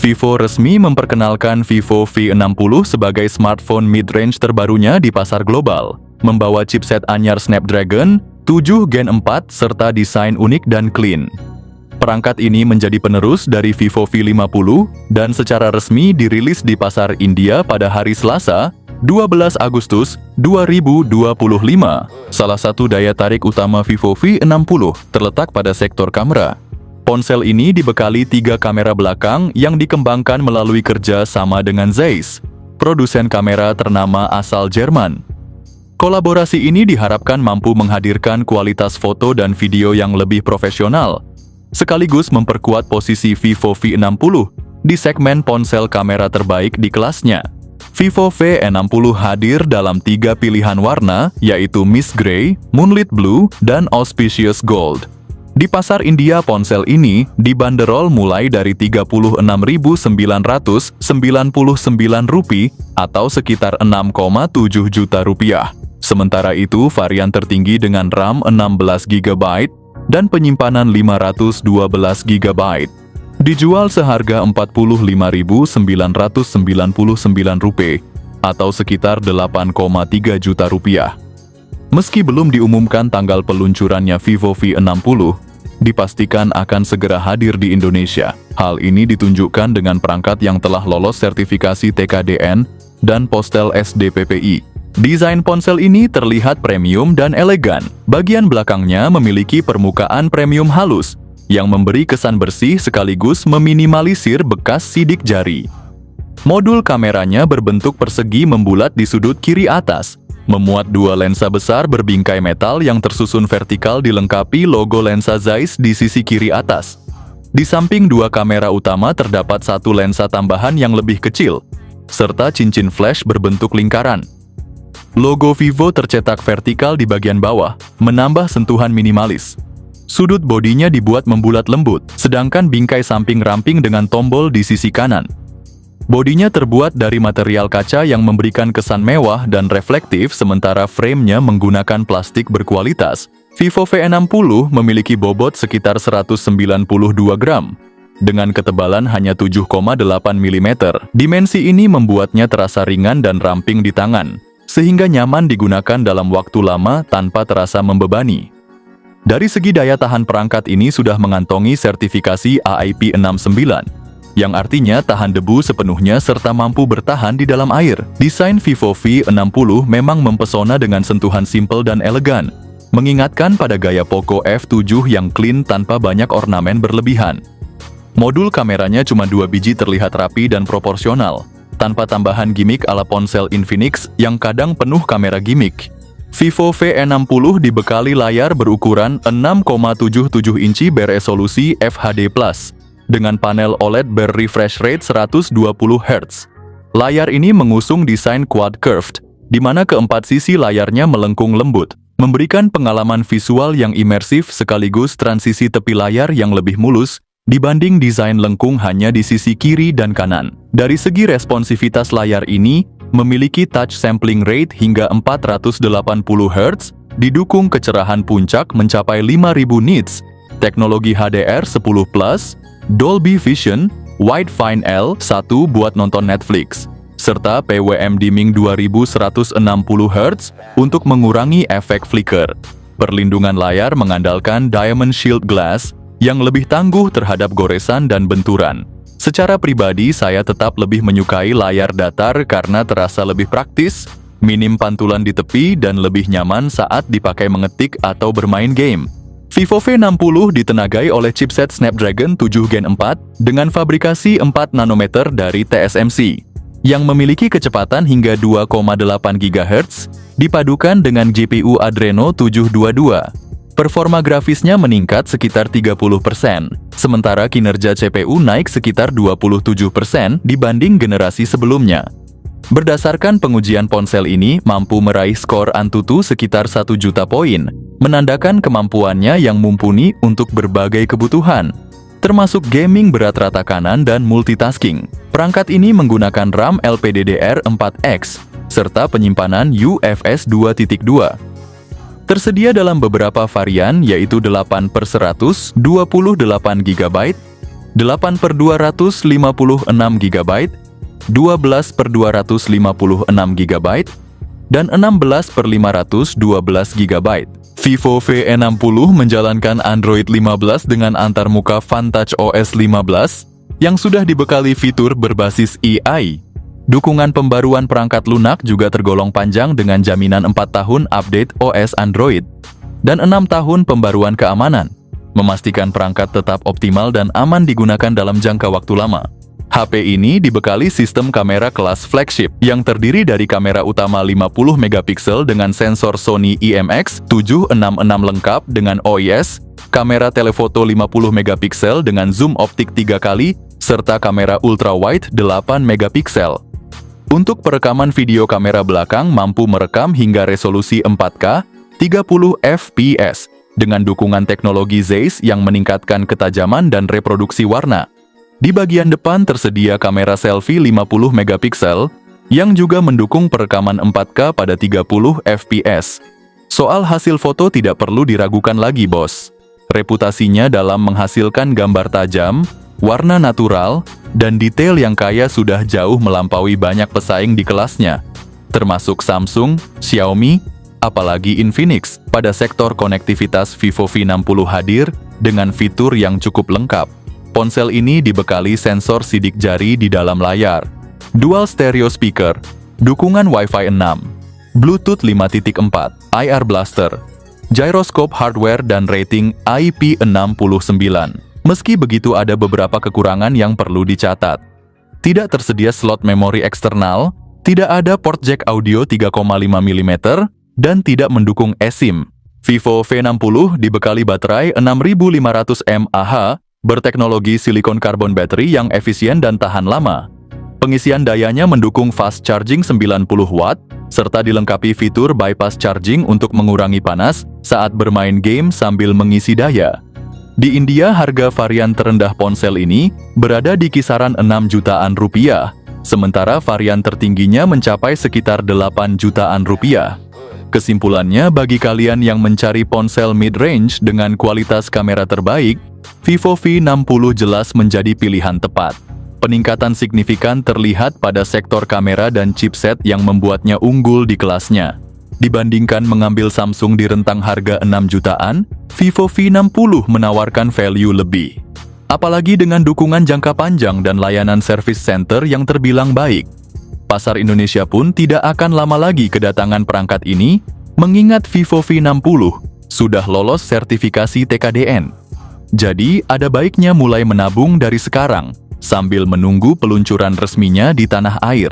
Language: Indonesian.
Vivo resmi memperkenalkan Vivo V60 sebagai smartphone mid-range terbarunya di pasar global, membawa chipset anyar Snapdragon 7 Gen 4 serta desain unik dan clean. Perangkat ini menjadi penerus dari Vivo V50 dan secara resmi dirilis di pasar India pada hari Selasa, 12 Agustus 2025. Salah satu daya tarik utama Vivo V60 terletak pada sektor kamera. Ponsel ini dibekali 3 kamera belakang yang dikembangkan melalui kerja sama dengan Zeiss, produsen kamera ternama asal Jerman. Kolaborasi ini diharapkan mampu menghadirkan kualitas foto dan video yang lebih profesional, sekaligus memperkuat posisi Vivo V60 di segmen ponsel kamera terbaik di kelasnya. Vivo V60 hadir dalam 3 pilihan warna, yaitu Mist Grey, Moonlit Blue, dan Auspicious Gold. Di pasar India, ponsel ini dibanderol mulai dari Rp36.999 atau sekitar 6,7 juta rupiah. Sementara itu, varian tertinggi dengan RAM 16 GB dan penyimpanan 512 GB dijual seharga Rp45.999 atau sekitar 8,3 juta rupiah. Meski belum diumumkan tanggal peluncurannya Vivo V60, dipastikan akan segera hadir di Indonesia. Hal ini ditunjukkan dengan perangkat yang telah lolos sertifikasi TKDN dan Postel SDPPI. Desain ponsel ini terlihat premium dan elegan. Bagian belakangnya memiliki permukaan premium halus yang memberi kesan bersih sekaligus meminimalisir bekas sidik jari. Modul kameranya berbentuk persegi membulat di sudut kiri atas, memuat 2 lensa besar berbingkai metal yang tersusun vertikal dilengkapi logo lensa Zeiss di sisi kiri atas. Di samping 2 kamera utama terdapat 1 lensa tambahan yang lebih kecil, serta cincin flash berbentuk lingkaran. Logo Vivo tercetak vertikal di bagian bawah, menambah sentuhan minimalis. Sudut bodinya dibuat membulat lembut, sedangkan bingkai samping ramping dengan tombol di sisi kanan. Bodinya terbuat dari material kaca yang memberikan kesan mewah dan reflektif, sementara framenya menggunakan plastik berkualitas. Vivo V60 memiliki bobot sekitar 192 gram, dengan ketebalan hanya 7,8 mm. Dimensi ini membuatnya terasa ringan dan ramping di tangan, sehingga nyaman digunakan dalam waktu lama tanpa terasa membebani. Dari segi daya tahan, perangkat ini sudah mengantongi sertifikasi IP69, yang artinya tahan debu sepenuhnya serta mampu bertahan di dalam air. Desain Vivo V60 memang mempesona dengan sentuhan simpel dan elegan, mengingatkan pada gaya Poco F7 yang clean tanpa banyak ornamen berlebihan. Modul kameranya cuma 2 biji terlihat rapi dan proporsional, tanpa tambahan gimmick ala ponsel Infinix yang kadang penuh kamera gimmick. Vivo V60 dibekali layar berukuran 6,77 inci beresolusi FHD+, dengan panel OLED ber-refresh rate 120 Hz. Layar ini mengusung desain quad curved, di mana keempat sisi layarnya melengkung lembut, memberikan pengalaman visual yang imersif sekaligus transisi tepi layar yang lebih mulus dibanding desain lengkung hanya di sisi kiri dan kanan. Dari segi responsivitas, layar ini memiliki touch sampling rate hingga 480 Hz, didukung kecerahan puncak mencapai 5000 nits, teknologi HDR10+, Dolby Vision, Widefine L1 buat nonton Netflix, serta PWM dimming 2160 Hz untuk mengurangi efek flicker. Perlindungan layar mengandalkan Diamond Shield Glass yang lebih tangguh terhadap goresan dan benturan. Secara pribadi, saya tetap lebih menyukai layar datar karena terasa lebih praktis, minim pantulan di tepi, dan lebih nyaman saat dipakai mengetik atau bermain game. Vivo V60 ditenagai oleh chipset Snapdragon 7 Gen 4 dengan fabrikasi 4 nanometer dari TSMC, yang memiliki kecepatan hingga 2,8 GHz, dipadukan dengan GPU Adreno 722. Performa grafisnya meningkat sekitar 30%, sementara kinerja CPU naik sekitar 27% dibanding generasi sebelumnya. Berdasarkan pengujian, ponsel ini mampu meraih skor Antutu sekitar 1 juta poin, menandakan kemampuannya yang mumpuni untuk berbagai kebutuhan, termasuk gaming berat rata kanan dan multitasking. Perangkat ini menggunakan RAM LPDDR4X, serta penyimpanan UFS 2.2. Tersedia dalam beberapa varian, yaitu 8/128 GB, 8/256 GB, 12/256 GB, dan 16/512 GB. Vivo V60 menjalankan Android 15 dengan antarmuka Vantage OS 15 yang sudah dibekali fitur berbasis AI. Dukungan pembaruan perangkat lunak juga tergolong panjang dengan jaminan 4 tahun update OS Android dan 6 tahun pembaruan keamanan, memastikan perangkat tetap optimal dan aman digunakan dalam jangka waktu lama. HP ini dibekali sistem kamera kelas flagship yang terdiri dari kamera utama 50 megapiksel dengan sensor Sony IMX766 lengkap dengan OIS, kamera telefoto 50 megapiksel dengan zoom optik 3 kali, serta kamera ultrawide 8 megapiksel. Untuk perekaman video, kamera belakang mampu merekam hingga resolusi 4K 30 fps dengan dukungan teknologi Zeiss yang meningkatkan ketajaman dan reproduksi warna. Di bagian depan tersedia kamera selfie 50 megapiksel yang juga mendukung perekaman 4K pada 30 fps. Soal hasil foto tidak perlu diragukan lagi, bos. Reputasinya dalam menghasilkan gambar tajam, warna natural, dan detail yang kaya sudah jauh melampaui banyak pesaing di kelasnya, termasuk Samsung, Xiaomi, apalagi Infinix. Pada sektor konektivitas, Vivo V60 hadir dengan fitur yang cukup lengkap. Ponsel ini dibekali sensor sidik jari di dalam layar, dual stereo speaker, dukungan Wi-Fi 6, Bluetooth 5.4, IR blaster, gyroscope hardware dan rating IP69. Meski begitu, ada beberapa kekurangan yang perlu dicatat. Tidak tersedia slot memori eksternal, tidak ada port jack audio 3,5 mm, dan tidak mendukung eSIM. Vivo V60 dibekali baterai 6500 mAh, berteknologi silikon karbon battery yang efisien dan tahan lama. Pengisian dayanya mendukung fast charging 90 Watt, serta dilengkapi fitur bypass charging untuk mengurangi panas saat bermain game sambil mengisi daya. Di India, harga varian terendah ponsel ini berada di kisaran 6 jutaan rupiah, sementara varian tertingginya mencapai sekitar 8 jutaan rupiah. Kesimpulannya, bagi kalian yang mencari ponsel mid-range dengan kualitas kamera terbaik, Vivo V60 jelas menjadi pilihan tepat. Peningkatan signifikan terlihat pada sektor kamera dan chipset yang membuatnya unggul di kelasnya. Dibandingkan mengambil Samsung di rentang harga 6 jutaan, Vivo V60 menawarkan value lebih. Apalagi dengan dukungan jangka panjang dan layanan service center yang terbilang baik. Pasar Indonesia pun tidak akan lama lagi kedatangan perangkat ini, mengingat Vivo V60 sudah lolos sertifikasi TKDN. Jadi, ada baiknya mulai menabung dari sekarang, sambil menunggu peluncuran resminya di tanah air.